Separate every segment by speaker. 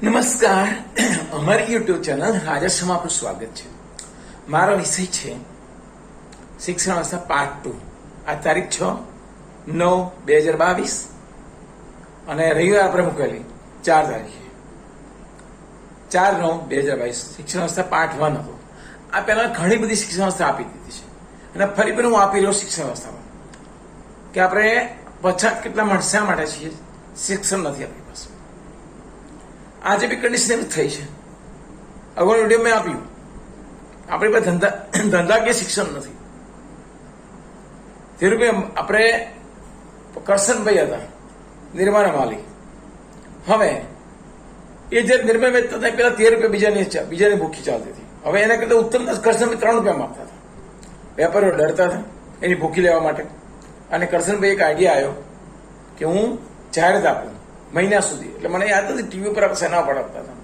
Speaker 1: નમસ્કાર, અમારી YouTube channel રાજેશમાં આપનું સ્વાગત છે. મારો વિષય છે શિક્ષણ વ્યવસ્થા પાર્ટ 2. આ તારીખ 6/9/2022 અને રવિવાર આપણે મૂકેલી 4 તારીખે 4/9/2022 શિક્ષણ વ્યવસ્થા પાર્ટ 1 હતો. આ પહેલા ઘણી બધી શિક્ષણ વ્યવસ્થા આપી દીધી છે અને ફરી પણ હું આપી રહ્યો શિક્ષણ વ્યવસ્થામાં કે આપણે પછાત કેટલા શા માટે છીએ, શિક્ષણ નથી આપણી પાસે. આજે બી કન્ડિશન થઈ છે. અગાઉ વિડીયો મેં આપ્યું આપણી પાસે ધંધાકીય શિક્ષણ નથી. તે રૂપે આપણે કરશનભાઈ હતા નિર્માના માલિક. હવે એ જે નિર્મય વેચતા હતા પેલા 13 રૂપિયા બીજાની ભૂખી ચાલતી હતી. હવે એના કરતા ઉત્તમ કરશનભાઈ 3 રૂપિયા માંગતા હતા. વેપારીઓ ડરતા હતા એની ભૂખી લેવા માટે. અને કરશનભાઈ એક આઈડિયા આવ્યો કે હું જાહેરાત આપું મહિના સુધી. એટલે મને યાદ નથી ટીવી પર આપણે સેના પણ આપતા હતા,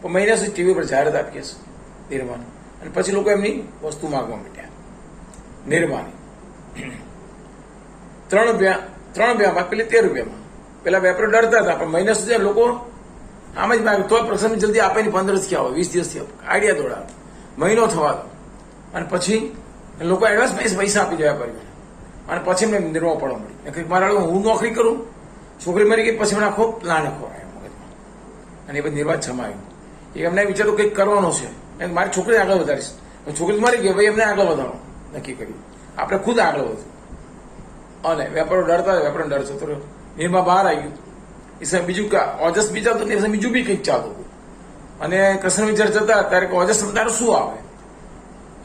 Speaker 1: પણ મહિના સુધી ટીવી પર જાહેરાત આપીએ છીએ નિર્માની. અને પછી લોકો એમની વસ્તુ માંગવા માંડ્યા. નિર્માની 3 રૂપિયામાં પેલી 13 રૂપિયામાં. પેલા વેપારીઓ ડરતા હતા, પણ મહિના સુધી લોકો આમ જ માંગે તો પ્રસંગ જલ્દી આપે નહીં. 15 થી આવો, 20 દિવસથી આવો, આઈડિયા દોડાવે, મહિનો થવા દો. અને પછી લોકો એડવાન્સ પૈસા આપી દે વેપારીઓને. અને પછી એમને નિર્મા પડવા મળી. મારા હું નોકરી કરું, છોકરી મરી ગઈ, પછી મને આખો પ્લાન ખોવાયો મગજમાં. અને એ બધું નિર્વાહ છમાયું. એ એમને વિચાર્યું કંઈક કરવાનું છે, મારી છોકરીને આગળ વધારીશ. છોકરી મરી ગઈ, ભાઈ એમને આગળ વધારો નક્કી કર્યું. આપણે ખુદ આગળ વધ્યું. અને વેપારો ડરતા હતા, વેપારો ડરતો તો નિર્મા બહાર આવ્યું. એ સમય બીજું ઓજસ બી ચાલતું, એ સમય બીજું બી કંઈક ચાલતું હતું. અને કૃષ્ણ વિચાર જતા ત્યારે ઓજસ તારું શું આવે.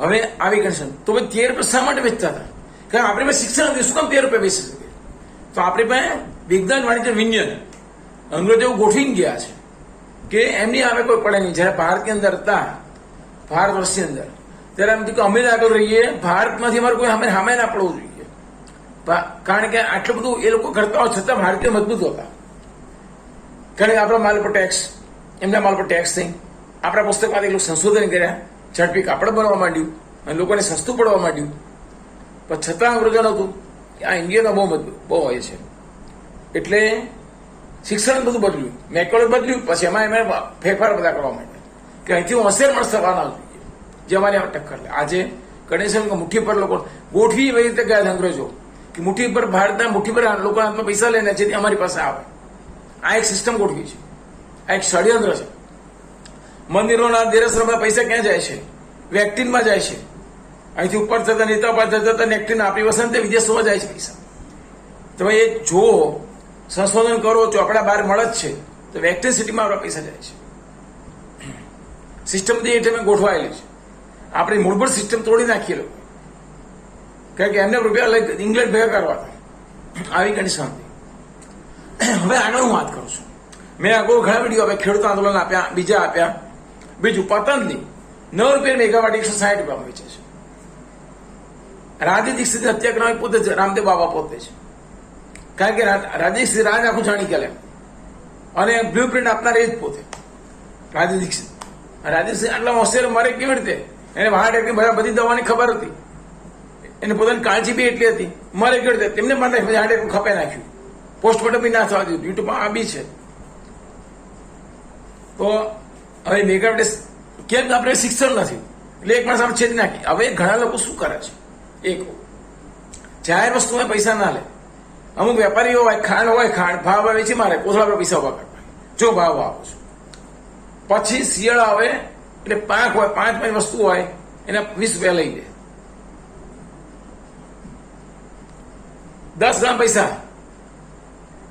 Speaker 1: હવે આવી કન્ડિશન તો ભાઈ 13 રૂપિયા શા માટે વેચતા હતા? કારણ આપણી પાસે શિક્ષણ નથી, શું કામ 13 રૂપિયા વેચી શકે? તો આપણી પાસે વિજ્ઞાન વાણિજ્ય વિજ્ઞાન અંગ્રેજો ગોઠવીને ગયા છે કે એમની આવે કોઈ પડે નહીં. જયારે ભારતની અંદર હતા, ભારત વર્ષની અંદર, ત્યારે એમ થયું કે અમે આગળ રહીએ, ભારતમાંથી અમારે કોઈ સામે ના પડવું જોઈએ. કારણ કે આટલું બધું એ લોકો કરતા હોય છતાં ભારતીય મજબૂત હતા. કારણ કે આપણા માલ પર ટેક્સ, એમના માલ પર ટેક્સ નહીં. આપણા પુસ્તકમાંથી એટલું સંશોધન કર્યા, ઝડપી કાપડ બનવા માંડ્યું અને લોકોને સસ્તું પડવા માંડ્યું. પણ છતાં અંગ્રેજોને હતું કે આ ઇન્ડિયનો બહુ મજબૂત બહુ હોય છે. એટલે શિક્ષણ બધું બદલ્યું, મેકોલે બદલ્યું. પછી એમાં ફેરફાર બધા કરવા માંડ્યા કે અહીંથી હું હોશિયાર માણસ થવાના જોઈએ જે અમારી ટક્કર લે. આજે કન્ડિશન મુઠ્ઠી પર લોકો ગોઠવી એવી રીતે ગયા અંગ્રેજો કે મુઠ્ઠી પર ભારતના મુઠ્ઠી પર લોકોના હાથમાં પૈસા લઈને જેથી અમારી પાસે આવે. આ એક સિસ્ટમ ગોઠવી છે, આ એક ષડયંત્ર છે. મંદિરોના દેરાસરોના પૈસા ક્યાં જાય છે? વેક્ટિનમાં જાય છે. અહીંથી ઉપર થતા નેતા પાસે જતા નેક્ટિન આપણી વસંતે વિદેશોમાં જાય છે પૈસા. તમે એ જો સંશોધન કરો, ચોપડા બહાર મળે જ છે, તો વેક્ટિન સિટીમાં આપણા પૈસા જાય છે. સિસ્ટમ બધી એ ટાઈમે ગોઠવાયેલી છે. આપણી મૂળભૂત સિસ્ટમ તોડી નાખીએ લોકો, કારણ કે એમને રૂપિયા લઈ ઇંગ્લેન્ડ ભેગા કરવા હતા. આવી કન્ડિશન હતી. હવે આગળ હું વાત કરું છું. મેં આગળ ઘણા વિડીયો આપ્યા, ખેડૂત આંદોલન આપ્યા, બીજા આપ્યા. બીજું પતંગની 9 રૂપિયા મેગાવાટ 160 રૂપિયામાં વેચે છે. રાજી દીક્ષિત હત્યા કરનાર પોતે જ રામદેવ બાબા પોતે છે. કારણ કે રાજી દીક્ષિત રાજ આખું જાણી ગયા અને બ્લુ પ્રિન્ટ આપનાર એ જ પોતે રાજી દીક્ષિત. રાજી દીક્ષિત આટલા હોશિયાર મરે કેવી રીતે? એને હાર્ટ એટેક બધી દવાની ખબર હતી, એને પોતાની કાળજી બી એટલી હતી. મરે કેવી રીતે? તેમને માટે હાર્ટ એટેક ખપાઈ નાખ્યું, પોસ્ટમોર્ટમ બી ના થવા દીધું. યુટ્યુબમાં આ બી છે. તો હવે મેગાવાટ કેમ આપણે શિક્ષણ નથી એટલે એક માણસ આપણે છેડી નાખી. હવે ઘણા લોકો શું કરે છે? એક જાહેર વસ્તુમાં પૈસા ના લે. અમુક વેપારીઓ હોય, ખાંડ હોય, ખાંડ ભાવ વેચી મારે કોથળા પર પૈસા ઉભા કરવા જો ભાવ આપો છો. પછી શિયાળા આવે એટલે પાંખ હોય, 5 વસ્તુ હોય, એના 20 રૂપિયા લઈ લે. 10 ગ્રામ પૈસા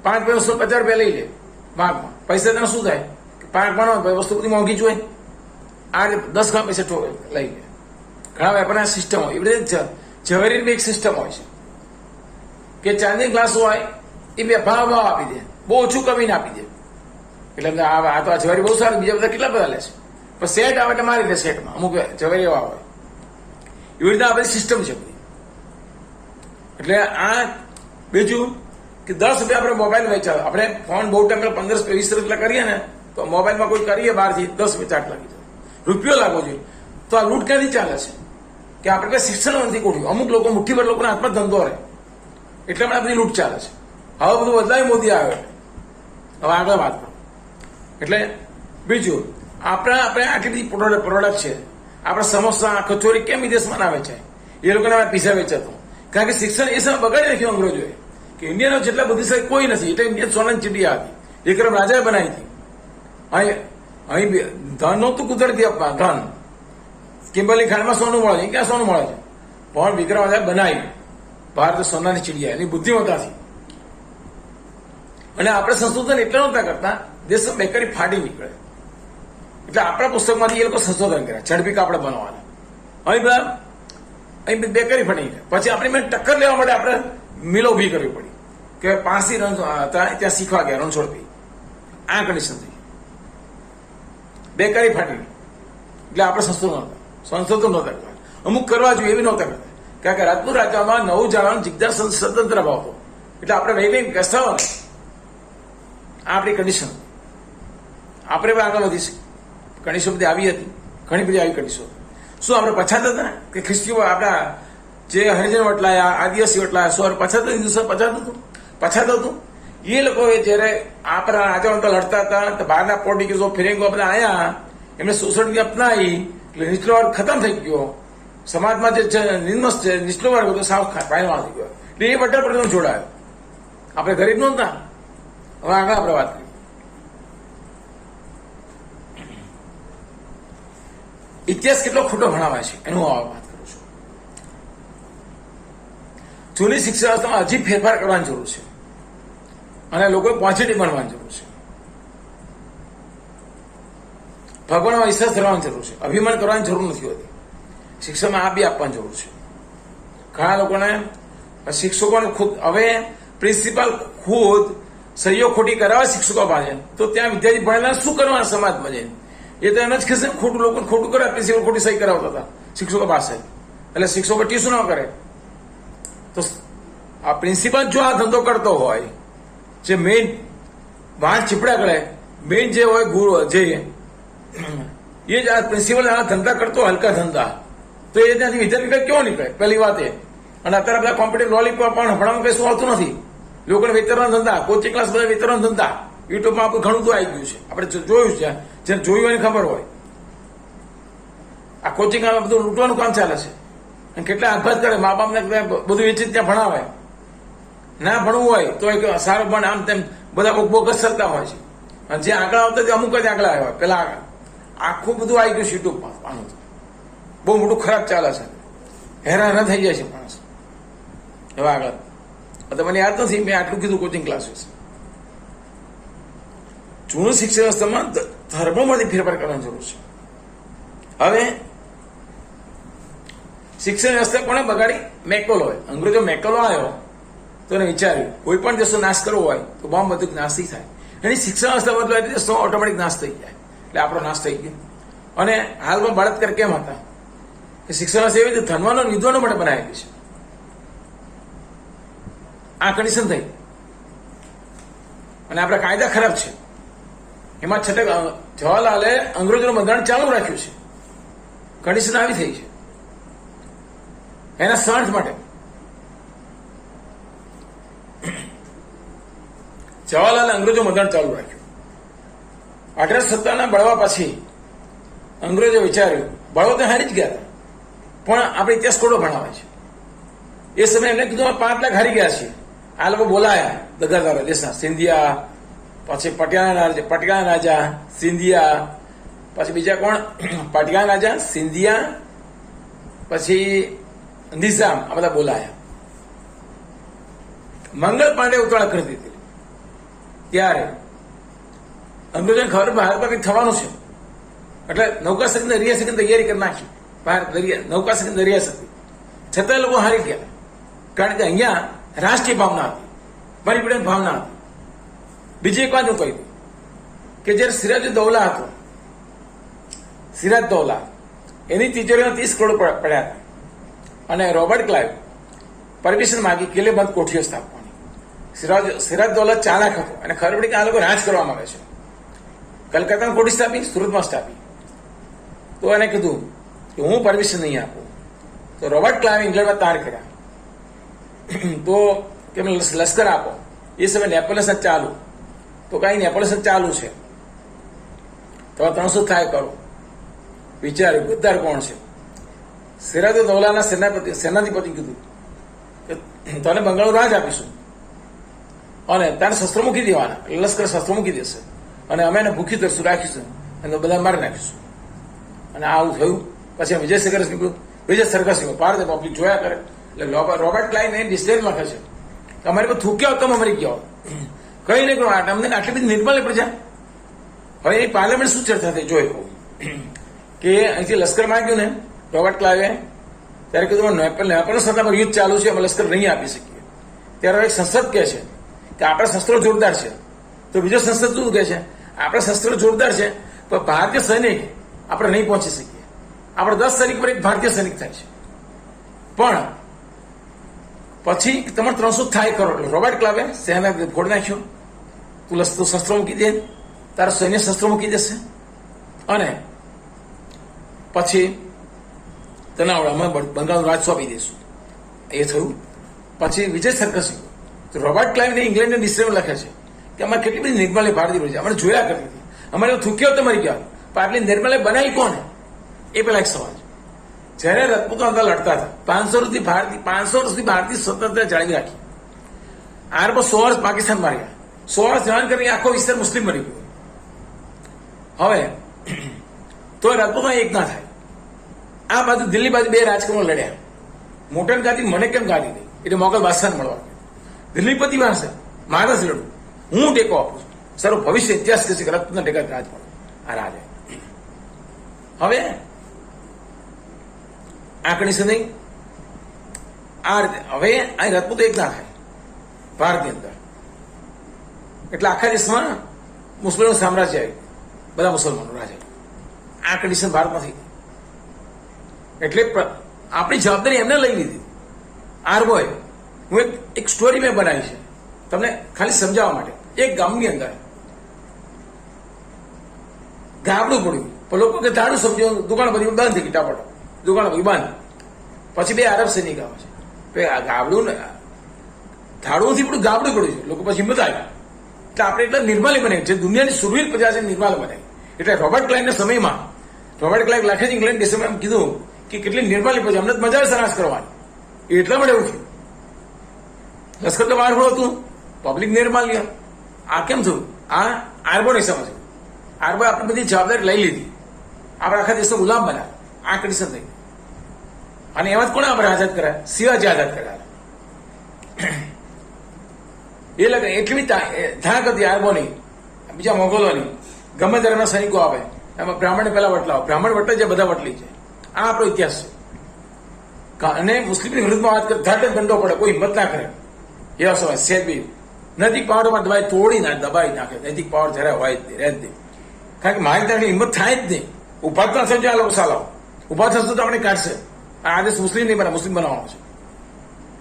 Speaker 1: 5 વસ્તુ 50 રૂપિયા લઈ લે ભાગમાં. પૈસા તને શું થાય? પાંખમાં વસ્તુ બધી મોંઘી જોઈએ. આ 10 ગ્રામ પૈસા લઈ લે. ઘણા વેપારના સિસ્ટમ હોય. એવી રીતે ઝવેરીની એક સિસ્ટમ હોય છે કે ચાંદી ગ્લાસ હોય એ ભાવ આપી દે, બહુ ઓછું કમીને આપી દે. એટલે આ તો ઝવેરી બહુ સારું, બીજા બધા કેટલા બધા લે છે. પણ સેટ આવે એટલે મારી દે સેટમાં. અમુક ઝવેરી એવા હોય. એવી રીતે આ બધી સિસ્ટમ છે બધી. એટલે આ બીજું કે 10 રૂપિયા આપણે મોબાઈલ વેચાવે. આપણે ફોન બહુ ટાઈમ 15 20 રૂપિયા કરીએ ને, તો મોબાઈલમાં કોઈ કરીએ બહારથી 10 રૂપિયા ચાટ લાગી જાય, રૂપિયો લાગવો જોઈએ. તો આ લૂંટ ક્યાંથી ચાલે છે કે આપણે કઈ શિક્ષણ નથી ગોઠવ્યું. અમુક લોકો મુઠ્ઠીભર લોકોના હાથમાં ધંધો રહે એટલે આ બધી લૂંટ ચાલે છે. હવે બધું બદલાય, મોદી આવ્યો. હવે આગળ વાત કરો. એટલે બીજું આપણે આટલી બધી પ્રોડક્ટ છે. આપણે સમોસા કચોરી કેમ વિદેશમાં આવે છે? એ લોકોને પીઝા વેચાતો. કારણ કે શિક્ષણ એ સમય બગાડી નાખ્યું અંગ્રેજોએ કે ઇન્ડિયનો જેટલા બુદ્ધિશાળી કોઈ નથી. એટલે ઇન્ડિયન સોનાની ચીડિયા હતી. વિક્રમ રાજાએ બનાવી હતી. અહીં ધન નહોતું કુદરતી આપવા. ધન કિંબરલી ખાંડમાં સોનું મળે છે. ક્યાં સોનું મળે છે? પણ વિક્રમ રાજાએ બનાવી ભારત સોનાની ચીડિયા. એની બુદ્ધિમત્તાથી. અને આપણે સંશોધન એટલે નહોતા કરતા, દેશમાં બેકારી ફાટી નીકળે. એટલે આપણા પુસ્તકમાંથી એ લોકો સંશોધન કર્યા ઝડપી કાપડ બનાવવાના. અહીં બેકારી ફાટી નીકળે. પછી આપણે ટક્કર લેવા માટે આપણે મિલો ઉભી કરવી પડી કે 5 રન હતા ત્યાં શીખવા ગયા રણછોડભાઈ. આ કન્ડિશન થઈ. બેકારી ફાટી. એટલે આપણે સંશોધન નહોતા કરતા. અમુક કરવા જોઈએ એવી નહોતા કરતા. કારણ કે રાજપૂત રાજ્યમાં નવું જાણવાનું જિજ્ઞાસા સ્વતંત્ર ભાવ હતો. એટલે આપણે વૈજ્ઞાનિક બેસાવા આ આપણી કન્ડિશન. આપણે પણ આગળ વધીશું. કન્ડિશન બધી આવી હતી. ઘણી બધી આવી કન્ડિશન. શું આપણે પછાત હતા કે ખ્રિસ્તીઓ આપણા જે હરિજન વટલાયા, આદિવાસી વટલાયા, સો પછાત હિન્દુસ્તાન પછાત હતું. એ લોકોએ જયારે આપણા રાજાઓ લડતા હતા તો બહારના પોર્ટુગીઝો ફિરેંગો બધા આવ્યા, એમને શોષણની અપનાવી એટલે નીચલો વર્ગ ખતમ થઈ ગયો. સમાજમાં જે નિમ્ન છે નીચલો વર્ગ હતો સાવ પાયમાં થઈ ગયો. એટલે એ વડા પર જોડાયો. આપણે ગરીબ નહોતા. હવે આગળ આપણે વાત કરીએ. ઇતિહાસ કેટલો ખોટો ભણાવાય છે એનું વાત કરું છું. જૂની શિક્ષણ વ્યવસ્થામાં હજી ફેરફાર કરવાની જરૂર છે અને લોકોએ પોઝિટિવ બનવાની જરૂર છે. ભગવાનમાં વિશ્વાસ કરવાની જરૂર છે. અભિમાન કરવાની જરૂર નથી હોતી. શિક્ષણમાં આ બી આપવાની જરૂર છે. ઘણા લોકોને શિક્ષકોને ખુદ હવે પ્રિન્સિપાલ ખુદ સહીઓ ખોટી કરાવે શિક્ષકો પાસે, તો ત્યાં વિદ્યાર્થી ભણેલા શું કરવાના સમાજમાં જઈને? એ તો એમ જ કહેશે ખોટું લોકોને ખોટું કરે. પ્રિન્સિપલ ખોટી સહી કરાવતા હતા શિક્ષકો પાસે. એટલે શિક્ષકો ટ્યુશન ન કરે. તો આ પ્રિન્સિપાલ જો આ ધંધો કરતો હોય, જે મેઇન વાંચ ચીપડા કરે, મેઇન જે હોય ગુરુ જે એ જ આ પ્રિન્સિપલ આ ધંધા કરતો હલકા ધંધા, તો એ ત્યાંથી વિદ્યાર્થી કેવો નીકળે? પહેલી વાત એ. અને અત્યારે બધા કોમ્પ્યુટર લોલીપોપ પણ ભણવામાં કઈ શું આવતું નથી. લોકોને વેતરણ ધંધા, કોચિંગ ક્લાસ બધા વેતરણ ધંધા. યુટ્યુબમાં આપણું ઘણું બધું આવી ગયું છે. આપણે જોયું છે. જેને જોયું હોય ખબર હોય. આ કોચિંગ બધું લૂંટવાનું કામ ચાલે છે. અને કેટલા આપઘાત કરે. મા બાપને બધું વેચી ત્યાં ભણાવે. ના ભણવું હોય તો એક સારું ભણ આમ તેમ બધા બોગસ થતા હોય છે. અને જે આગળ આવતા તે અમુક જ આગળ આવ્યા. પેલા આગળ આખું બધું આવી ગયું છે યુટ્યુબમાં. આનું બહુ મોટું ખરાબ ચાલે છે. હેરાન થઈ જાય છે માણસ. હવે આગળ તો મને યાદ નથી મેં આટલું કીધું કોચિંગ ક્લાસીસ. જૂનું શિક્ષણ વ્યવસ્થામાં ધર્મોમાંથી ફેરફાર કરવાની જરૂર છે. હવે શિક્ષણ વ્યવસ્થા કોને બગાડી? મેકોલોએ. અંગ્રેજો મેકોલો આવ્યો તો એને વિચાર્યું કોઈ પણ દેશનો નાશ કરવો હોય તો બોમ્બ બધું નાશ થાય. એની શિક્ષણ વ્યવસ્થા બદલાય દેશનો ઓટોમેટિક નાશ થઈ જાય. એટલે આપણો નાશ થઈ ગયો. અને હાલમાં બળાત્કાર કેમ હતા કે શિક્ષણ વ્યવસ્થા એવી રીતે ધનવાનો વિદ્વાનો માટે બનાવેલી છે. આ કન્ડિશન થઈ. અને આપણા કાયદા ખરાબ છે. એમાં છઠ્ઠક જવાહરલાલે અંગ્રેજોનું બંધારણ ચાલુ રાખ્યું છે. કન્ડિશન આવી થઈ છે એના સ્વાર્થ માટે. જવાહરલાલે અંગ્રેજો બંધારણ ચાલુ રાખ્યું. 1857 બળવા પછી અંગ્રેજો વિચાર્યું, બળવા તો હારી જ ગયા હતા, પણ આપણે ઇતિહાસ થોડો ભણાવે છે. એ સમયે એમને કીધું 5 લાખ હારી ગયા છે. આ લોકો બોલાયા દગાદારો દેશના, સિંધિયા, પછી પટિયાલા રાજા સિંધિયા, પછી બીજા કોણ પટિયાલા રાજા સિંધિયા, પછી નિઝામ, આ બધા બોલાયા. મંગળ પાંડે ઉતાવળ કરી દીધી. ત્યારે અંગ્રેજોને ખબર ભારતમાં કંઈક થવાનું છે. એટલે નૌકા શક્તિ દરિયા શક્તિ તૈયારી કરી નાખી. ભારત નૌકા શક્તિ દરિયા શક્તિ. છતાં લોકો હારી ગયા. કારણ કે અહીંયા રાષ્ટ્રીય ભાવના હતી, પરિપીડન ભાવના હતી. બીજી એક વાત હું કહી દઉં કે જયારે સિરાજઉદ્દૌલા હતો, સિરાજદૌલા એની તિજોરીમાં 30 કરોડ પડ્યા હતા. અને રોબર્ટ ક્લાઇવ પરમિશન માંગી કિલ્લેબંધ કોઠીઓ સ્થાપવાની. સિરાજદૌલા ચાલાક હતો અને ખબર પડી કે આ લોકો રાજ કરવા માંગે છે. કલકત્તામાં કોઠી સ્થાપી, સુરતમાં સ્થાપી. તો એને કીધું કે હું પરમિશન નહીં આપું. તો રોબર્ટ ક્લાઇવે ઇંગ્લેન્ડમાં તાર કર્યા. તો કે લશ્કર આપો. એ સમયે નેપોલિયન ચાલુ. તો કઈ નેપોલિયન ચાલુ છે. તો 300 થાય કરો. વિચાર્યું ગદ્દાર કોણ છે? સિરાજુદ્દૌલાના સેનાધિપતિ કીધું કે તને બંગાળનું રાજ આપીશું અને તારે શસ્ત્રો મૂકી દેવાના, લશ્કર શસ્ત્રો મૂકી દેશે અને અમે એને ભૂખી તરશું રાખીશું અને બધા મારી નાખીશું. અને આવું થયું. પછી વિજય સરકાર સિંહ ભારતીય પબ્લિક જોયા કરે. એટલે રોબર્ટ ક્લાઇન એ ડિસ્લેર લખે છે કે અમારી પર થૂક્યા તમે મરી ગયા કઈ નહીં કરો. અમને આટલી બધી નિર્મલ પ્રજા. હવે એ પાર્લામેન્ટ શું ચર્ચા થઈ જોઈ કહું કે અહીંથી લશ્કર માંગ્યું ને રોબર્ટ ક્લાઇવે, ત્યારે કીધું નેપાળના સત્તા પર યુદ્ધ ચાલુ છે, અમે લશ્કર નહીં આપી શકીએ. ત્યારે એક સંસદ કહે છે કે આપણા શસ્ત્રો જોરદાર છે. તો બીજો સંસદ શું કહે છે? આપણા શસ્ત્રો જોરદાર છે પણ ભારતીય સૈનિક આપણે નહીં પહોંચી શકીએ. આપણે 10 સૈનિક પર એક ભારતીય સૈનિક થાય છે. પણ પછી તમારે 300 થાય કરો. એટલે રોબર્ટ ક્લાઇવે સેના ફોડ નાખ્યો. તું શસ્ત્રો મૂકી દે, તારા સૈન્ય શસ્ત્રો મૂકી દેશે અને પછી તને અમે બંગાળનું રાજ સોંપી દઈશું. એ થયું. પછી વિજય સરકાર સિંહ, રોબર્ટ ક્લાઇવને ઇંગ્લેન્ડને ડિસ્ટ્રેમ લખે છે કે અમારે કેટલી બધી નિર્મલે ભારતીય પ્રજા અમે જોયા કરતી હતી, અમારે થૂક્યો તો મરી ગયા. પણ આટલી નિર્મલે બનાવી કોને? એ પેલા એક સવાલ. જયારે રજપૂતો અંદર લડતા હતા 500 વર્ષથી ભારતીય સ્વતંત્રતા જાળવી રાખી. આરબો 100 વર્ષ પાકિસ્તાન મારી ગયા, 100 વર્ષ જવાન કરી આખો વિસ્તાર મુસ્લિમ મરી ગયો. હવે તો રજપૂતો એક ના થાય. આ બાજુ દિલ્હી બાજુ 2 રાજકુમાર લડ્યા. મોટન ગાદી મને કેમ ગાદી નહીં? એટલે મોગલ બાદશાહ મળવા દિલ્હી પતિ વાંચે મારે જ લડું, હું ટેકો આપું છું. સર ભવિષ્ય ઇતિહાસ કહેશે કે રત્ન ટેકા રાજ મળે. આ રાજ હવે આ કન્ડિશન નહીં. આ રીતે હવે આ રજપૂતો એક ના થાય ભારતની અંદર. એટલે આખા દેશમાં મુસ્લિમનું સામ્રાજ્ય આવ્યું, બધા મુસલમાનો રાજ આવ્યું. આ કન્ડિશન ભારતમાં થઈ. એટલે આપણી જવાબદારી એમને લઈ લીધી. આરબોય હું એક સ્ટોરી મેં બનાવી છે તમને ખાલી સમજાવવા માટે. એક ગામની અંદર ગાબડું પડ્યું, પણ લોકો કે ધાડું સમજો, દુકાન બધી બંધ થઈ ગઈ, ટાપડ દુકાન બધી બંધ. પછી 2 આરબ સૈનિક આવે છે, આ ગાબડું ને ધાડુંથી પણ ગાબડું પડ્યું છે. લોકો પછી હિંમત આવી. એટલે આપણે એટલે નિર્મલ બનાવી છે, દુનિયાની સુરવીર પ્રજા છે, નિર્મલ બનાવી. એટલે રોબર્ટ ક્લાઇવના સમયમાં રોબર્ટ ક્લાઇવ લખે છે ઇંગ્લેન્ડ દેશમાં એમ કીધું કે કેટલી નિર્મલ પ્રજા, અમને મજા આવે સરાસ કરવાની. એટલા માટે એવું થયું. લશ્કર તો બહાર હતું, પબ્લિક નિર્માલ્ય. આ કેમ થયું? આ આરબો નહીં સમજ. આરબો આપણી બધી જવાબદારી લઈ લીધી, આપણે આખા દેશનો ગુલામ બનાવ્યા. આ કન્ડિશન થઈ. અને એમાં જ કોને આપણે આઝાદ કર્યા? શિવાજી આઝાદ કર્યા. એ લગે એટલી ધાક હતી આરબોની, બીજા મોગલોની. ગમે ધર્મના સૈનિકો આવે એમાં બ્રાહ્મણને પહેલા વટલાવો, બ્રાહ્મણ વટલે છે, બધા વટલી છે. આ આપણો ઇતિહાસ છે. અને મુસ્લિમની વિરુદ્ધમાં વાત કરે, ધાટે દંડો પડે, કોઈ હિંમત ના કરે. એવા સમય સેબી નૈતિક પાવરમાં દબાઈ તોડી દબાઈ નાખે. નૈતિક પાવર જરા હોય જ નહીં, રહે જ નહીં. કારણ કે મારી ત્યાં હિંમત થાય જ નહીં. ઉભા જ ના સમજો આ લોકો સાલાઓ. ઉભા થશે તો આપણે કાઢશે. આ આદેશ મુસ્લિમ નહીં બને, મુસ્લિમ બનાવવાનો છે.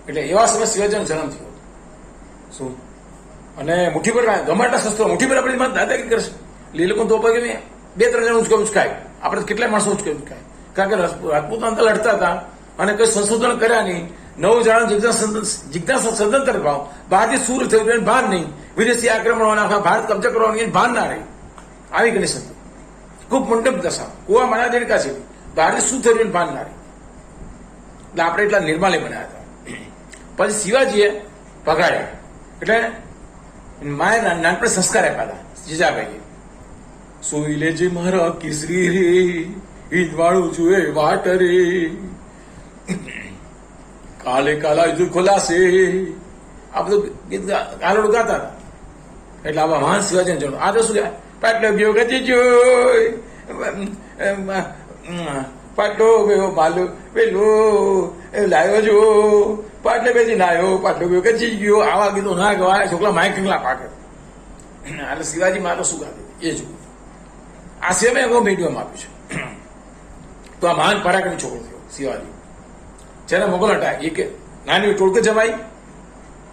Speaker 1: એટલે એવા સમય શિવાજીનો જન્મ થયો. શું? અને મુઠ્ઠી પર ગમાટા શસ્ત્રો મુઠ્ઠી પર આપણી દાદાગીરી કરશે. લીલકો તો કે 2-3 જણ ઉચકાય. આપણે કેટલા માણસો ઉચકાય. કારણ કે રાજપૂતો અંદર લડતા હતા અને કોઈ સંશોધન કર્યા નહીં. 9 જણા જિજ્ઞાસા સદંતર ભાવ, બહારથી સૂર થયું ભાન નહીં, વિદેશી આક્રમણો ભારત કબજા કરવાનું ભાન ના રહી. આવી કન્ડિશન ખૂબ મંડપ દશા, કુવા મારા દેડકા છે. બહારથી શું થયું ભાન ના રહી. એટલે આપણે એટલા નિર્માલે બનાવ્યા હતા. પછી શિવાજીએ પગાડ્યા. એટલે માએ નાનપણે સંસ્કાર આપ્યા હતા જીજાભાઈએ. સોઈ લેજે મારા કેસરી રે, ઈદવાળું જુએ વાટ રે, કાલે કાલા યુદ્ધ ખોલાશે. આ બધું ગીત ગાલોડું ગાતા હતા. એટલે આવા મહાન શિવાજીને જોડો. આ તો શું કહેવાય? પાટલો ગયો ગતી જોઈ, પાટલો ગયો માલો પેલો લાવ્યો જો, પાટલે બેસી લાવ્યો, પાટલો ગયો ગચી ગયો. આવા ગીતો ના ગવાય. છોકરા માઇક કંગલા પાકે. એટલે શિવાજી માં તો શું ગાતી એ જોયું. આ સિવાય મેં એવો મીડિયામાં આપ્યું છે. તો આ મહાન પરાક્રમી છોકરો થયો શિવાજી. જેને મોગલ હતા એ કે નાની ટોળકે જવાય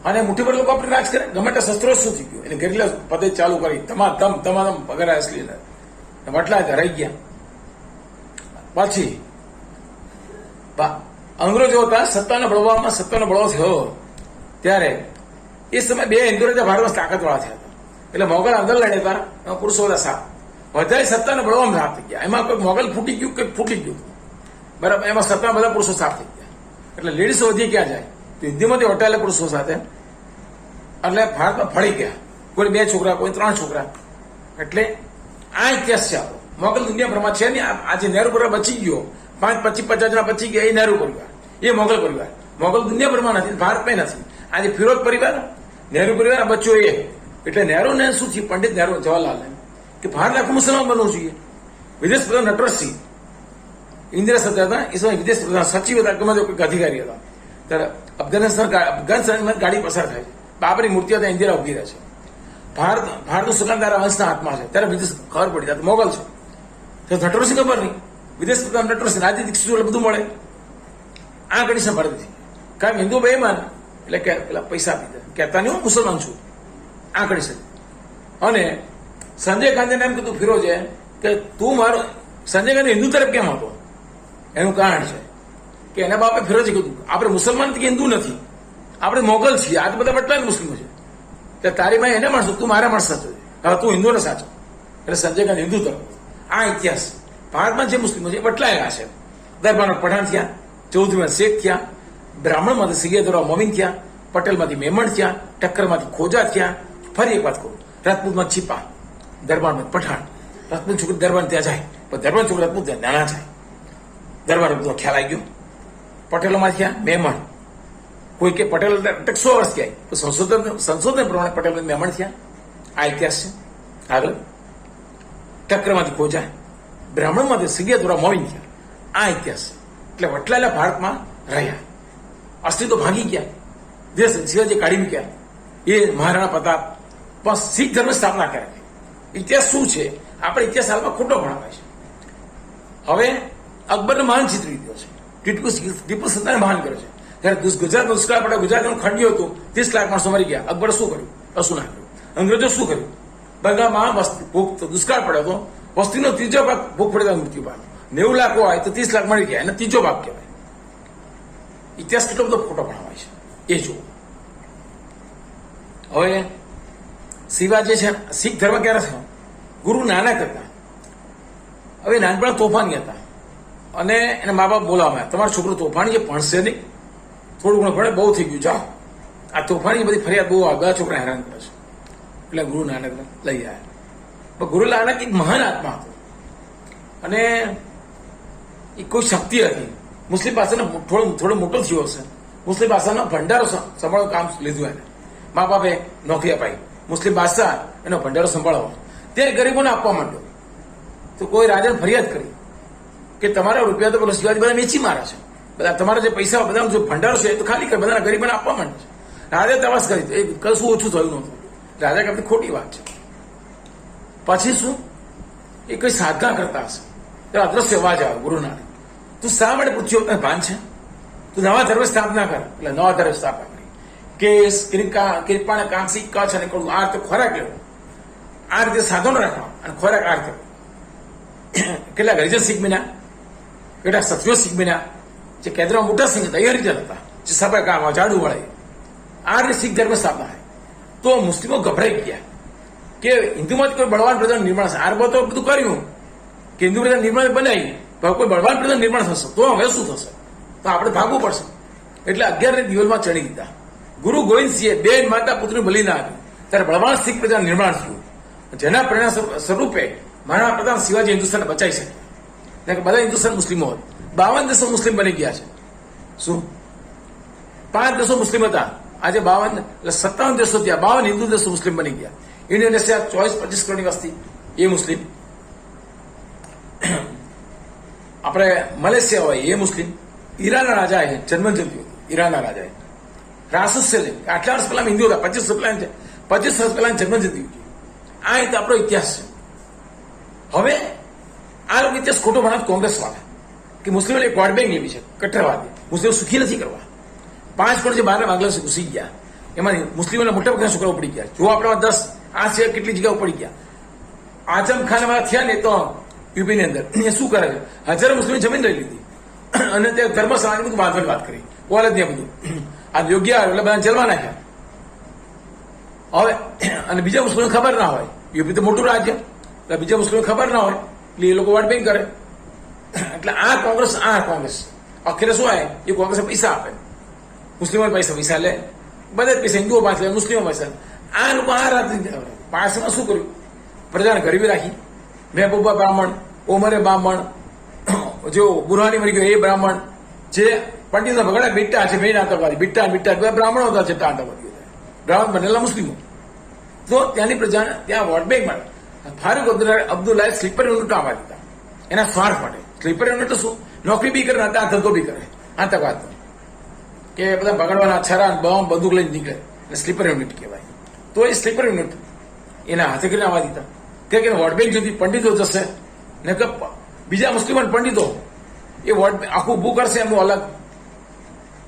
Speaker 1: અને મુઠ્ઠી પર લોકો આપણે રાજ કરે. ગમે તે શસ્ત્રો શું થઈ ગયું? એને ગેરીલા પદ્ધતિ ચાલુ કરી, તમામ પગાર અસલી વટલા રહી ગયા. પછી અંગ્રેજો હતા સત્તાનો બળવો થયો ત્યારે એ સમય 2 હિન્દુ રાજા ભારતમાં તાકાતવાળા થયા હતા. એટલે મોગલ અંદર લડ્યા હતા, પુરુષો હતા 7. વધારે સત્તાને બળવામાં સાફ થઈ ગયા. એમાં કોઈ મોગલ ફૂટી ગયું કે ફૂટી ગયું, બરાબર. એમાં સત્તા બધા પુરુષો સાફ થઈ ગયા. એટલે લેડીઝો વધી ક્યાં જાય તો યુદ્ધમાંથી વટાયેલા પુરુષો સાથે, એટલે ભારતમાં ફળી ગયા. કોઈ 2 છોકરા, કોઈ 3 છોકરા. એટલે આ ઇતિહાસ છે આપણો. મોગલ દુનિયાભરમાં છે ને. આજે નહેરુ પરિવાર બચી ગયો, 5, 25, 50 જણા બચી ગયા, એ નહેરુ પરિવાર, એ મોગલ પરિવાર. મોગલ દુનિયાભરમાં નથી, ભારતમાં નથી. આજે ફિરોજ પરિવાર, નહેરુ પરિવાર બચ્યો એ. એટલે નહેરુને શું થયું, પંડિત નહેરુ જવાહરલાલ કે ભારત આખું મુસલમાન બનવું જોઈએ. વિદેશ પ્રધાન નટવરસિંહ ઇન્દિરા સત્તા હતા એ સમય વિદેશ પ્રધાન સચિવ હતા, ગમે તે કોઈક અધિકારી હતા. ત્યારે અફઘાનિસ્તાનમાં ગાડી પસાર થાય છે, બાબરી મૂર્તિ હતા, ઇન્દિરા ઉભી રહે છે. ભારતનું સુકાન તારા વંશના હાથમાં છે. ત્યારે વિદેશ ખબર પડી ત્યારે મોગલ છે. તો નટવરસિંહ ખબર નહીં, વિદેશ પ્રધાન નટવરસિંહ, રાજ્ય દીક્ષિત બધું મળે. આ કન્ડિશન ભારતથી, કારણ હિન્દુ બેઈમાન એટલે કે પેલા પૈસા આપી દે, કહેતા નહીં હું મુસલમાન છું, આ કન્ડિશન. અને સંજય ગાંધીને એમ કીધું ફિરોજે કે તું મારો, સંજય ગાંધી હિન્દુ તરફ કેમ હતો, એનું કારણ છે કે એના બાપે ફિરોજે કીધું આપણે મુસલમાન કે હિન્દુ નથી, આપણે મોગલ છીએ, આ તો બધા બટલા મુસ્લિમો છે. એટલે તારી ભાઈ એને માણસો, તું મારા માણસ સાચો છે, હવે તું હિન્દુને સાચો. એટલે સંજય ગાંધી હિન્દુ તરફ. આ ઇતિહાસ ભારતમાં જે મુસ્લિમો છે એ બટલાયેલા છે. દરબારમાં પઠાણ થયા, ચૌધરીમાં શેખ થયા, બ્રાહ્મણમાંથી સૈયદોરા મોમીન થયા, પટેલમાંથી મેમણ થયા, ટક્કરમાંથી ખોજા થયા. ફરી એક વાત કહું, રાજપૂતમાં છીપા, દરબારમાં પઠાણ. રાજપૂત છોકરી દરબાર ત્યાં જાય, પણ દરબાર છોકરી રાજપૂત ત્યાં નાના જાય. દરબાર બધો ખ્યાલ આવી ગયો. પટેલોમાં થયા મેમણ, કોઈ કે પટેલ 100 વર્ષ થયા, તો સંશોધન પ્રમાણે પટેલ મેમણ થયા. આ ઇતિહાસ છે. આગળ ટક્કરમાંથી ખોજા, બ્રાહ્મણમાંથી સૈયદોરા મોમીન થયા. આ ઇતિહાસ છે. એટલે વટલાયેલા ભારતમાં રહ્યા, અસ્તિત્વ ભાગી ગયા, દેશ શિવાજી કાઢી મૂક્યા. એ મહારાણા પ્રતાપ પણ શીખ ધર્મ સ્થાપના કરે. ઇતિહાસ શું છે, આપણે ઇતિહાસ હાલમાં ખોટો ભણાવાય છે. હવે અકબરને મહાન ચિત્રી દીધો છે, ટીપુ સુલતાનને મહાન કર્યો છે. જયારે ગુજરાતમાં દુષ્કાળ પડ્યો, ગુજરાતનું ખંડ્યું હતું, 30 લાખ માણસો મરી ગયા. અકબરે શું કર્યું, કશું ના કર્યું. અંગ્રેજો શું કર્યું, બંગાળમાં દુષ્કાળ પડ્યો હતો, વસ્તીનો 3જો ભાગ ભૂખ પડે મૃત્યુ પામ્યો. 90 લાખ હોય તો 30 લાખ મળી ગયા, એને 3જો ભાગ કહેવાય. ઇતિહાસ કેટલો બધો ખોટો ભણાવાય છે એ જુઓ. હવે શિવાજી છે, શીખ ધર્મ ક્યારે થયો, ગુરુ નાનક હતા. હવે નાનપણ તોફાની હતા અને એને મા બાપ બોલાવ્યા, તમારો છોકરો તોફાની છે, ભણશે નહીં, થોડું ઘણું ભણે, બહુ થઈ ગયું, જાઓ. આ તોફાની બધી ફરિયાદ બહુ બધા છોકરા હેરાન કરે છે. એટલે ગુરુ નાનક લઈ આવ્યા. પણ ગુરુ નાનક એક મહાન આત્મા હતો અને એ કોઈ શક્તિ હતી. મુસ્લિમ ભાષાનો થોડો મોટો થયો હશે, મુસ્લિમ ભાષાનો ભંડારો સંભાળવાનું કામ લીધું એને. મા બાપે નોકરી અપાઈ, મુસ્લિમ બાદશાહ એનો ભંડારો સંભાળવા. તે ગરીબોને આપવા માંડ્યો. તો કોઈ રાજાને ફરિયાદ કરી કે તમારા રૂપિયા તો પેલો શિવાજી બધા વેચી મારા છે, બધા તમારા જે પૈસા બધા જો ભંડારો છે એ તો ખાલી કરે, બધા ગરીબોને આપવા માંડે છે. રાજાએ તપાસ કરી, એ કશું ઓછું થયું નહોતું. રાજા કરતી ખોટી વાત છે. પછી શું, એ કઈ સાધના કરતા હશે, તો અદ્રશ્ય અવાજ આવે ગુરુ નાનક, તું શા માટે પૂછ્યો, તને ભાન છે, તું નવા ધર્મ સ્થાપના કર. એટલે નવા ધર્મ સ્થાપના કરી. કેસ કિરપાને કાંસી કચ્છ અને કડું, આ રીતે ખોરાક લેવો, આ રીતે સાધનો રાખવા અને ખોરાક આ રીતે. કેટલાક હરિજન શીખ બન્યા, કેટલાક સત્યો શીખ બન્યા. જે કેન્દ્રમાં મોટા સિંહ હતા એ હરિજન હતા, જે સભા કામમાં ઝાડુ વળે. આ રીતે શીખ ધર્મ સ્થાપના થાય. તો મુસ્લિમો ગભરાઈ ગયા કે હિન્દુમાં કોઈ બળવાન પ્રધાન નિર્માણ થશે. આરબો તો બધું કર્યું કે હિન્દુ પ્રધાન નિર્માણ બનાવી, કોઈ બળવાન પ્રધાન નિર્માણ થશે તો હવે શું થશે, તો આપણે ભાગવું પડશે. એટલે 11ને દિવાલમાં ચડી દીધા. ગુરુ ગોવિંદસિંહે 2 માતા પુત્રની બલિદાન આપી, ત્યારે બળવાન શીખ પ્રજા નિર્માણ થયું, જેના પરિણામ સ્વરૂપે મહારાણા પ્રતાપ શિવાજી હિન્દુસ્તાનને બચાવી શક્યા. બધા હિન્દુસ્તાન મુસ્લિમો હોય, 52 દેશો મુસ્લિમ બની ગયા છે. શું 5 દેશો મુસ્લિમ હતા, આજે 52 એટલે 57 દેશો થયા, 52 હિન્દુ દેશો મુસ્લિમ બની ગયા. ઇન્ડોનેશિયા 24-25 કરોડની વસ્તી એ મુસ્લિમ. આપણે મલેશિયા હોય એ મુસ્લિમ. ઈરાનના રાજાએ જન્મજયંતિ, ઈરાનના રાજાએ રાસુસ્ય છે, આટલા વર્ષ પહેલા હિન્દુ હતા, 25 વર્ષ પહેલા જન્મજયંતિ. આ રીતે આપણો ઇતિહાસ છે. હવે આ લોકો ઇતિહાસ ખોટો ભણાવ કોંગ્રેસ વાળા કે મુસ્લિમોને એક વોટ બેંક લેવી છે, કટ્ટરવાદી. મુસ્લિમો સુખી નથી કરવા. 5 કરોડ જે બહાર બાંગ્લાદેશ ઘૂસી ગયા, એમાં મુસ્લિમોના મોટા ભાગના છોકરાઓ પડી ગયા. જો આપણે 10 આ છે કેટલી જગ્યાઓ પડી ગયા. આઝમ ખાન વાળા થયા ને તો યુપીની અંદર એ શું કરે છે, હજારો મુસ્લિમ જમીન લઈ લીધી અને તે ધર્મ સમાજ બધું બાંધવાની વાત કરી, કોલેજ ને બધું આ યોગ્ય એટલે બધા જેલમાં નાખ્યા. હવે અને બીજા મુસ્લિમોને ખબર ના હોય, યુપી તો મોટું રાજ્ય, એટલે બીજા મુસ્લિમ ખબર ના હોય એટલે એ લોકો વોટ બેંક કરે. એટલે આ કોંગ્રેસ આખરે શું આવે એ કોંગ્રેસ પૈસા આપે, મુસ્લિમો પૈસા લે, બધા જ પૈસા હિન્દુઓ પાસે લે, મુસ્લિમો પૈસા. આ લોકો આ રાજનીતિ પાસમાં શું કર્યું? પ્રજાને ગરીબી રાખી. મહેબૂબા બ્રાહ્મણ, ઓમરે બ્રાહ્મણ, જો બુરહાની મરી ગયો એ બ્રાહ્મણ, જે પંડિતો ભગડા બિટ્ટા છે મેઇન આતંકવાદી, બિટ્ટા બધા બ્રાહ્મણો હતા છે આતંકવાદીઓ, બ્રાહ્મણ બનેલા મુસ્લિમો. તો ત્યાંની પ્રજાને ત્યાં વોટ બેંક માટે ફારૂક અબ્દુલ્લાએ સ્લીપર યુનિટ આવવા દીધા એના સ્વાર્થ માટે. સ્લીપર યુનિટ શું? નોકરી બી કરે, આ ધંધો બી કરે આતંકવાદ, કે બધા ભગડવાના છરા બોમ્બ બંદૂક લઈને નીકળે, એટલે સ્લીપર યુનિટ કહેવાય. તો એ સ્લીપર યુનિટ એના હાથે કરીને આવવા દીધા કે વોટ બેંક સુધી પંડિતો જશે ને કે બીજા મુસ્લિમો પંડિતો એ વોટ આખું ઊભું કરશે એમનું અલગ.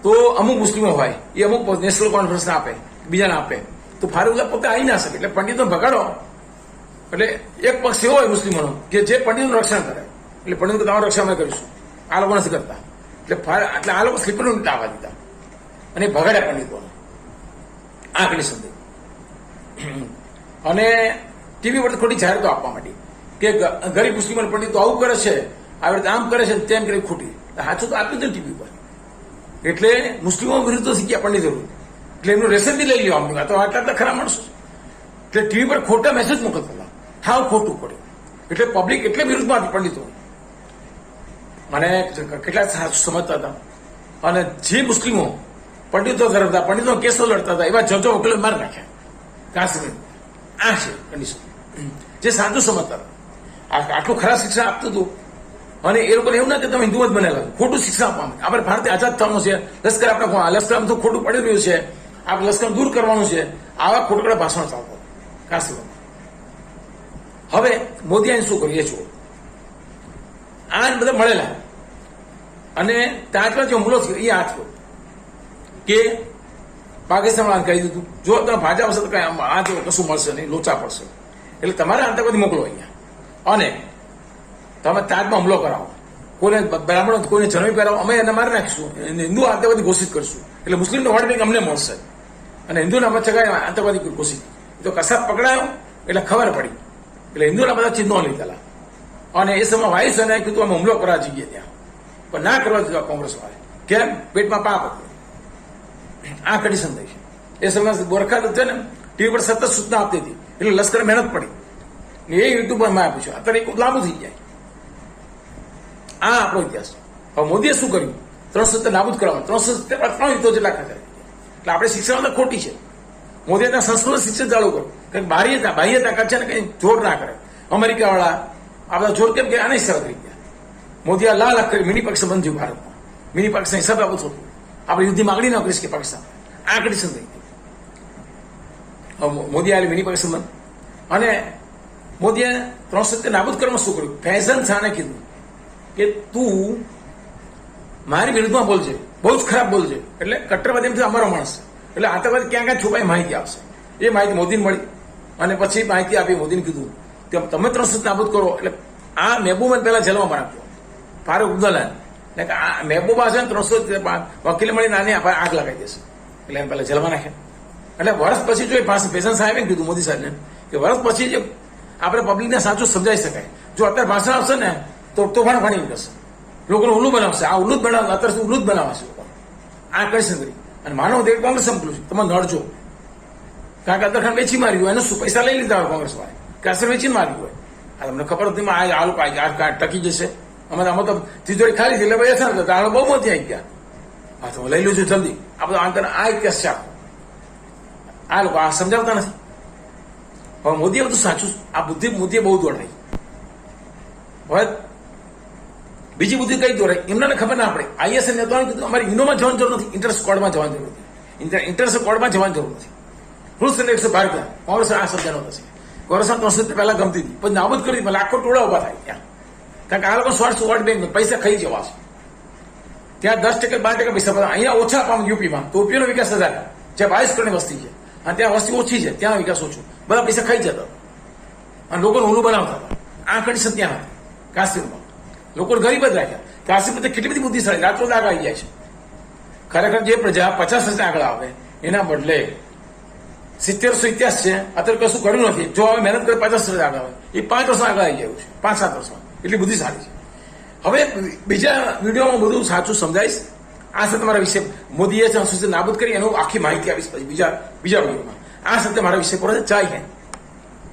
Speaker 1: તો અમુક મુસ્લિમો હોય એ અમુક નેશનલ કોન્ફરન્સને આપે, બીજાને આપે. તો ફારૂક પોતે આવી ના શકે, એટલે પંડિતો ભગાડો. એટલે એક પક્ષ એવો હોય મુસ્લિમોનો કે જે પંડિતોનું રક્ષણ કરે, એટલે પંડિતો તમારું રક્ષણ અમે કરીશું, આ લોકો નથી કરતા. એટલે આ લોકો સ્લીપર યુનિટ આવવા દીધા અને ભગાડ્યા પંડિતોને. આ કન્ડિશન થઈ. અને ટીવી પર ખોટી જાહેરાતો આપવા માંડી કે ગરીબ મુસ્લિમો પંડિતો આવું કરે છે, આવી રીતે આમ કરે છે, તેમ કરી ખોટી. સાચું તો આપ્યું હતું ટીવી પર. એટલે મુસ્લિમો વિરુદ્ધ શીખ્યા પંડિતો, એટલે એમનું રેશન બી લઈ લ્યો. અમને તો આટલા ખરા માણસો, એટલે ટીવી પર ખોટા મેસેજ મોકલતા હતા, હાવ ખોટું પડ્યું. એટલે પબ્લિક એટલે વિરુદ્ધમાં હતી પંડિતો, અને કેટલા સમજતા હતા. અને જે મુસ્લિમો પંડિતો ધરાવતા, પંડિતો કેસો લડતા હતા, એવા જજો વકીલો મારી નાખ્યા કાશ્મીર. આ છે કન્ડિશન. જે સાચું સમજતા હતા, આટલું ખરાબ શિક્ષણ આપતું હતું. અને એ લોકોને એવું ના કે તમે હિન્દુ જ બનેલા, ખોટું શિક્ષણ આપવાનું. આપણે ભારતે આઝાદ થવાનું છે, લશ્કર આપણે લશ્કર તો ખોટું પડી રહ્યું છે, આપણે લશ્કર દૂર કરવાનું છે, આવા ખોટું ભાષણ ચાલતા કાશ્મીર. હવે મોદી આને શું કર્યું એ જુઓ. આ બધા મળેલા અને ત્યાં જે હુમલો થયો એ આ થયો કે પાકિસ્તાન કહી દીધું જો તમે ભાજપ હશે તો કઈ આ જો કશું મળશે નહીં, લોચા પડશે, એટલે તમારે આતંકવાદી મોકલો અહીંયા અને તમે તાજમાં હુમલો કરાવો, કોઈને બ્રાહ્મણો કોઈને જન્મી કરાવો, અમે એને મારી નાખીશું, હિન્દુ આતંકવાદી ઘોષિત કરશું, એટલે મુસ્લિમનો વોટ બેંક અમને મળશે. અને હિન્દુના મચ્છકાય આતંકવાદી ઘોષિત. તો કસાબ પકડાયો એટલે ખબર પડી, એટલે હિન્દુના બધા ચિહ્નો લીધેલા. અને એ સમય વાયુસેનાએ કીધું અમે હુમલો કરવા જઈએ ત્યાં, પણ ના કરવા દીધા કોંગ્રેસ વાળે. કેમ? પેટમાં પાપ હતું. આ કન્ડિશન થઈ છે. એ સમય બોરખા છે ને ટીવી પર સતત સૂચના આપતી હતી, એટલે લશ્કર મહેનત પડી. એ યુટ્યુબ મેં આપ્યું છે, અત્યારે એક લાંબુ થઈ જાય. આ આપણો ઇતિહાસ. હવે મોદીએ શું કર્યું? 370 નાબૂદ કરવામાં, 370 3 યુદ્ધો જેટલા ખર્ચા. એટલે આપણે શિક્ષણ ખોટી છે. મોદીએ ત્યાં સંસ્કૃત શિક્ષણ ચાલુ કર્યું, કારણ કે બાહ્ય તાકાત છે ને કઈ જોર ના કરે. અમેરિકા વાળા આ બધા જોર કેમ કે આને હિસાબ થઈ ગયા. મોદી આ લાલ કરી મિની પાકિસ્તાન બંધ થયું ભારતમાં. મિની પાકિસ્તાન હિસાબ આપવું થતું, આપણે યુદ્ધની માગણી ના કરીશ કે પાકિસ્તાન. આ કન્ડિશન થઈ ગઈ. મોદી આવેલી મિની પાકિસ્તાન બંધ. અને મોદીએ 370 નાબૂદ કરવામાં શું કર્યું? ફૈઝન શાહને કીધું કે તું મારી વિરુદ્ધમાં બોલજે, બહુ જ ખરાબ બોલજે, એટલે કટ્ટરવાદ એમથી અમારો માણસ છે, એટલે આતંકવાદ ક્યાં ક્યાં છુપાઈ માહિતી આવશે. એ માહિતી મોદીને મળી અને પછી માહિતી આપી. મોદીને કીધું કે તમે 370 નાબૂદ કરો. એટલે આ મહેબૂબાને પહેલા જેલમાં નાખ્યો, ફારૂક અબ્દુલ્લાને. એટલે આ મહેબૂબા છે ને 300 વકીલે મળીને આને આગ લગાવી દેશે, એટલે એને પહેલા જેલમાં નાખ્યા. એટલે વર્ષ પછી જો ફેશન સાહેબે કીધું મોદી સાહેબને કે વર્ષ પછી જે આપણે પબ્લિકને સાચું સમજાવી શકાય. જો અત્યારે ભાષણ આવશે ને તો તોફાન ફાડી નીકળશે, લોકોને ઉલ્લુ બનાવશે. આ ઉલ્લુ જ બનાવશે, અત્યારે સુધી ઉલ્લુ જ બનાવશે લોકો. આ કન્ડિશન કરી અને માનવ દેવ કોંગ્રેસ સંપલું છે. તમે નડજો, કારણ કે અદરખાન વેચી માર્યું હોય, એને શું પૈસા લઈ લીધા હોય કોંગ્રેસ વાળા, કાસર વેચીને માર્યું હોય. આ તમને ખબર હતી આ લોકો ટકી જશે. અમે તો તિજોરી ખાલી છે એટલે ભાઈ એસા નતા, આ બહુ મોતી આવી ગયા. હા તો લઈ લેજો જલ્દી. આ બધો આંતર આ કેસ છે. આ લોકો આ સમજાવતા નથી. હવે મોદીએ બધું સાચું, આ મોદીએ બહુ દોડાઈ. હવે બીજી બુદ્ધિ કઈ દોરાય એમને ખબર ના પડે. આઈએસએ નેતાઓને કીધું અમારે યુનોમાં જવાની જરૂર નથી, ઇન્ટર સ્કોડમાં જવાની જરૂર નથી, ઇન્ટર સ્કોડમાં જવાની જરૂર નથી. રૂલ્સ એન્ડ ભારત કોંગ્રેસ આ સમજાનો થશે. કોંગ્રેસ 300 પહેલા ગમતી હતી, પછી નાબૂદ કરી દીધી, લાખો ટોળા ઉભા થાય ત્યાં. કારણ કે આ લોકો સ્વાર્થ વોટ બેંક પૈસા ખાઈ જવા છે. ત્યાં 10% 12% પૈસા પડે. અહીંયા ઓછા આપવાનું યુપીમાં, તો યુપીનો વિકાસ વધારે. જ્યાં 22 કરોડની વસ્તી છે અને ત્યાં વસ્તી ઓછી છે, ત્યાં વિકાસ ઓછો, બધા પૈસા ખાઈ જતા અને લોકોને ઊંડું બનાવતા હતા. આ કન્ડિશન ત્યાં હતી કાશ્મીરમાં. લોકોને ગરીબ જ રાખ્યા. કાશ્મીર કેટલી બધી બુદ્ધિશાળી, રાત્રો દાગ આવી જાય છે. ખરેખર જે પ્રજા 50 આગળ આવે એના બદલે 70 ઇતિહાસ છે, અત્યારે કશું કર્યું નથી. જો હવે મહેનત કરે 50 વર્ષ આગળ આવે, એ 5 વર્ષ આગળ આવી ગયું છે, 5-7 વર્ષમાં એટલી બધી સારી છે. હવે બીજા વિડીયોમાં બધું સાચું સમજાવીશ. આ સાથે મારા વિશે મોદીએ સંસ્કૃતિ નાબૂદ કરી એનું આખી માહિતી આપીશ પછી બીજા વિડીયોમાં. આ સાથે મારા વિષય પર જય હિન્દ.